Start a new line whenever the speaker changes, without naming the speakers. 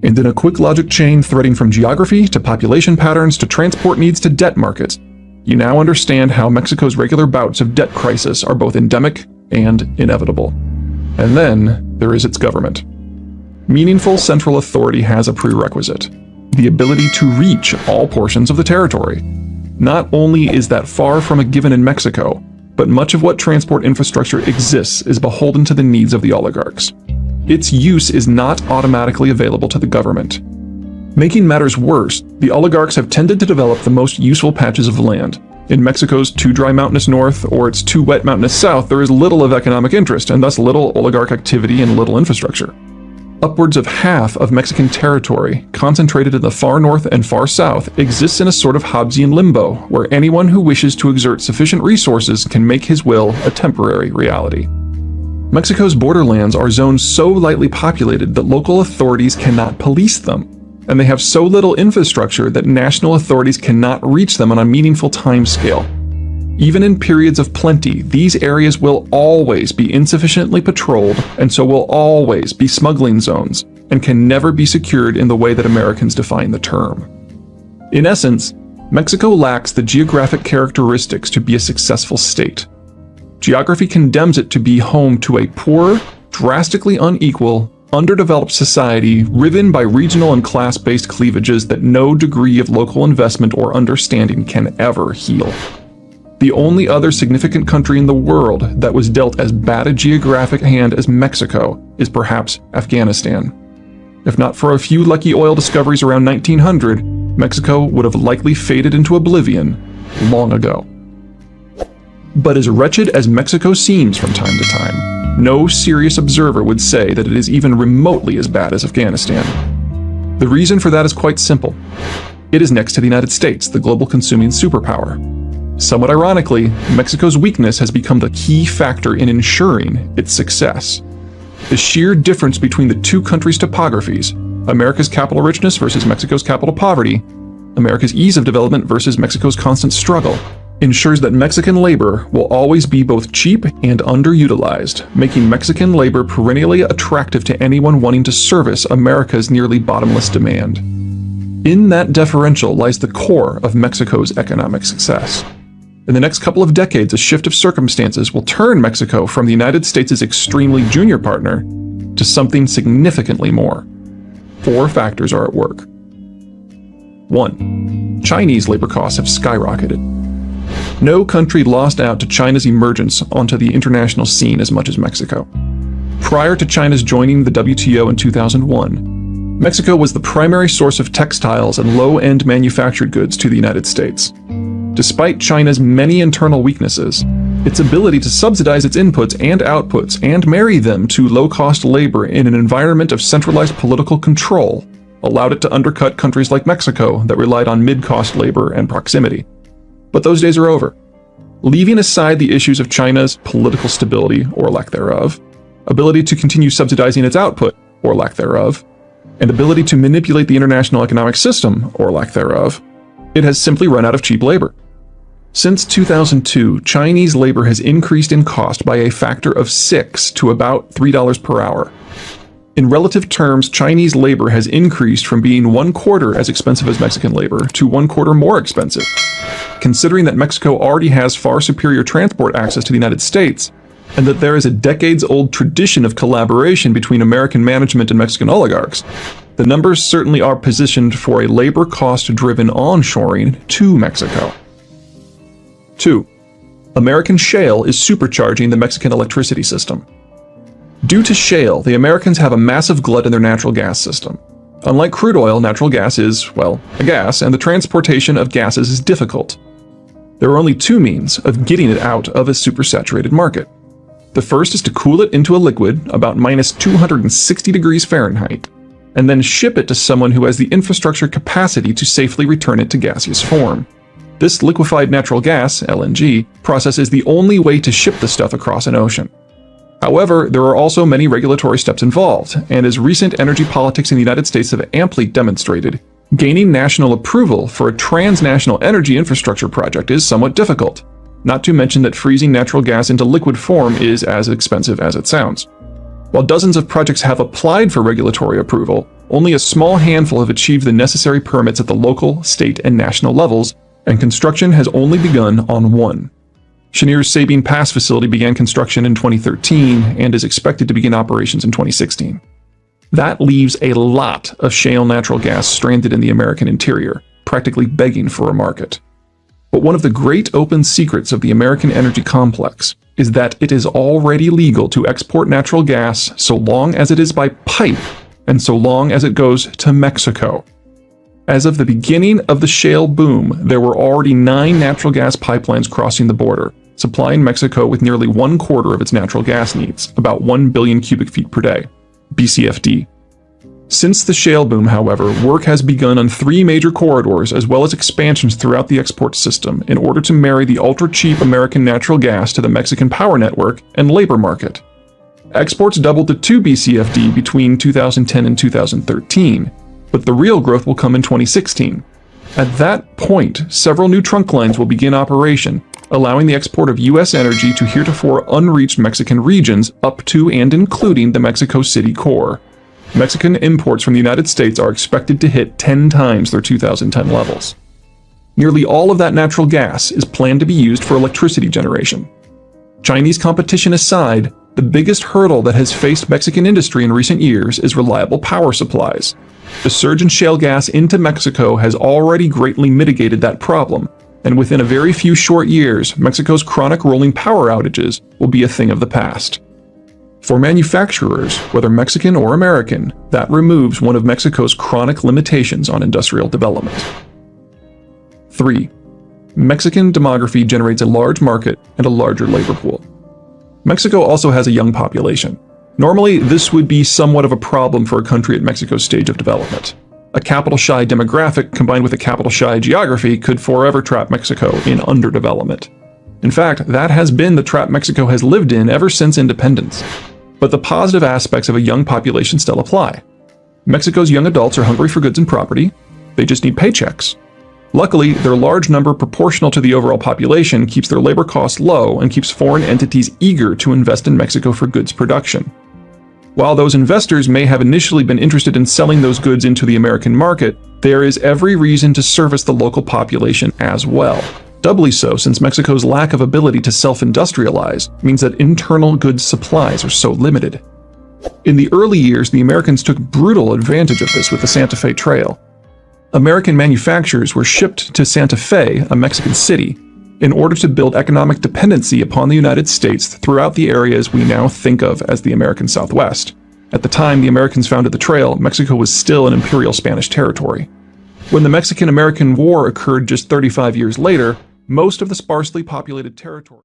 And in a quick logic chain threading from geography to population patterns to transport needs to debt markets, you now understand how Mexico's regular bouts of debt crisis are both endemic and inevitable. And then there is its government. Meaningful central authority has a prerequisite: the ability to reach all portions of the territory. Not only is that far from a given in Mexico, but much of what transport infrastructure exists is beholden to the needs of the oligarchs. Its use is not automatically available to the government. Making matters worse, the oligarchs have tended to develop the most useful patches of land. In Mexico's too dry mountainous north or its too wet mountainous south, there is little of economic interest and thus little oligarch activity and little infrastructure. Upwards of half of Mexican territory, concentrated in the far north and far south, exists in a sort of Hobbesian limbo, where anyone who wishes to exert sufficient resources can make his will a temporary reality. Mexico's borderlands are zones so lightly populated that local authorities cannot police them, and they have so little infrastructure that national authorities cannot reach them on a meaningful timescale. Even in periods of plenty, these areas will always be insufficiently patrolled, and so will always be smuggling zones, and can never be secured in the way that Americans define the term. In essence, Mexico lacks the geographic characteristics to be a successful state. Geography condemns it to be home to a poor, drastically unequal, underdeveloped society riven by regional and class-based cleavages that no degree of local investment or understanding can ever heal. The only other significant country in the world that was dealt as bad a geographic hand as Mexico is perhaps Afghanistan. If not for a few lucky oil discoveries around 1900, Mexico would have likely faded into oblivion long ago. But as wretched as Mexico seems from time to time, no serious observer would say that it is even remotely as bad as Afghanistan. The reason for that is quite simple. It is next to the United States, the global consuming superpower. Somewhat ironically, Mexico's weakness has become the key factor in ensuring its success. The sheer difference between the two countries' topographies, America's capital richness versus Mexico's capital poverty, America's ease of development versus Mexico's constant struggle, ensures that Mexican labor will always be both cheap and underutilized, making Mexican labor perennially attractive to anyone wanting to service America's nearly bottomless demand. In that differential lies the core of Mexico's economic success. In the next couple of decades, a shift of circumstances will turn Mexico from the United States' extremely junior partner to something significantly more. 4 factors are at work. 1. Chinese labor costs have skyrocketed. No country lost out to China's emergence onto the international scene as much as Mexico. Prior to China's joining the WTO in 2001, Mexico was the primary source of textiles and low-end manufactured goods to the United States. Despite China's many internal weaknesses, its ability to subsidize its inputs and outputs and marry them to low-cost labor in an environment of centralized political control allowed it to undercut countries like Mexico that relied on mid-cost labor and proximity. But those days are over. Leaving aside the issues of China's political stability, or lack thereof, ability to continue subsidizing its output, or lack thereof, and ability to manipulate the international economic system, or lack thereof, it has simply run out of cheap labor. Since 2002, Chinese labor has increased in cost by a factor of 6 to about $3 per hour. In relative terms, Chinese labor has increased from being 1/4 as expensive as Mexican labor to 1/4 more expensive. Considering that Mexico already has far superior transport access to the United States, and that there is a decades-old tradition of collaboration between American management and Mexican oligarchs, the numbers certainly are positioned for a labor cost-driven onshoring to Mexico. 2. American shale is supercharging the Mexican electricity system. Due to shale, the Americans have a massive glut in their natural gas system. Unlike crude oil, natural gas is, well, a gas, and the transportation of gases is difficult. There are only 2 means of getting it out of a supersaturated market. The first is to cool it into a liquid about -260 degrees Fahrenheit, and then ship it to someone who has the infrastructure capacity to safely return it to gaseous form. This liquefied natural gas, LNG, process is the only way to ship the stuff across an ocean. However, there are also many regulatory steps involved, and as recent energy politics in the United States have amply demonstrated, gaining national approval for a transnational energy infrastructure project is somewhat difficult, not to mention that freezing natural gas into liquid form is as expensive as it sounds. While dozens of projects have applied for regulatory approval, only a small handful have achieved the necessary permits at the local, state, and national levels, and construction has only begun on one. Cheniere's Sabine Pass facility began construction in 2013 and is expected to begin operations in 2016. That leaves a lot of shale natural gas stranded in the American interior, practically begging for a market. But one of the great open secrets of the American energy complex is that it is already legal to export natural gas so long as it is by pipe and so long as it goes to Mexico. As of the beginning of the shale boom, there were already 9 natural gas pipelines crossing the border, supplying Mexico with nearly 1/4 of its natural gas needs, about 1 billion cubic feet per day, BCFD. Since the shale boom, however, work has begun on 3 major corridors as well as expansions throughout the export system in order to marry the ultra-cheap American natural gas to the Mexican power network and labor market. Exports doubled to 2 BCFD between 2010 and 2013, but the real growth will come in 2016. At that point, several new trunk lines will begin operation, allowing the export of U.S. energy to heretofore unreached Mexican regions up to and including the Mexico City core. Mexican imports from the United States are expected to hit 10 times their 2010 levels. Nearly all of that natural gas is planned to be used for electricity generation. Chinese competition aside, the biggest hurdle that has faced Mexican industry in recent years is reliable power supplies. The surge in shale gas into Mexico has already greatly mitigated that problem, and within a very few short years, Mexico's chronic rolling power outages will be a thing of the past. For manufacturers, whether Mexican or American, that removes one of Mexico's chronic limitations on industrial development. 3. Mexican demography generates a large market and a larger labor pool. Mexico also has a young population. Normally, this would be somewhat of a problem for a country at Mexico's stage of development. A capital-shy demographic combined with a capital-shy geography could forever trap Mexico in underdevelopment. In fact, that has been the trap Mexico has lived in ever since independence. But the positive aspects of a young population still apply. Mexico's young adults are hungry for goods and property. They just need paychecks. Luckily, their large number proportional to the overall population keeps their labor costs low and keeps foreign entities eager to invest in Mexico for goods production. While those investors may have initially been interested in selling those goods into the American market, there is every reason to service the local population as well. Doubly so since Mexico's lack of ability to self-industrialize means that internal goods supplies are so limited. In the early years, the Americans took brutal advantage of this with the Santa Fe Trail. American manufacturers were shipped to Santa Fe, a Mexican city, in order to build economic dependency upon the United States throughout the areas we now think of as the American Southwest. At the time the Americans founded the trail, Mexico was still an imperial Spanish territory. When the Mexican-American War occurred just 35 years later, most of the sparsely populated territory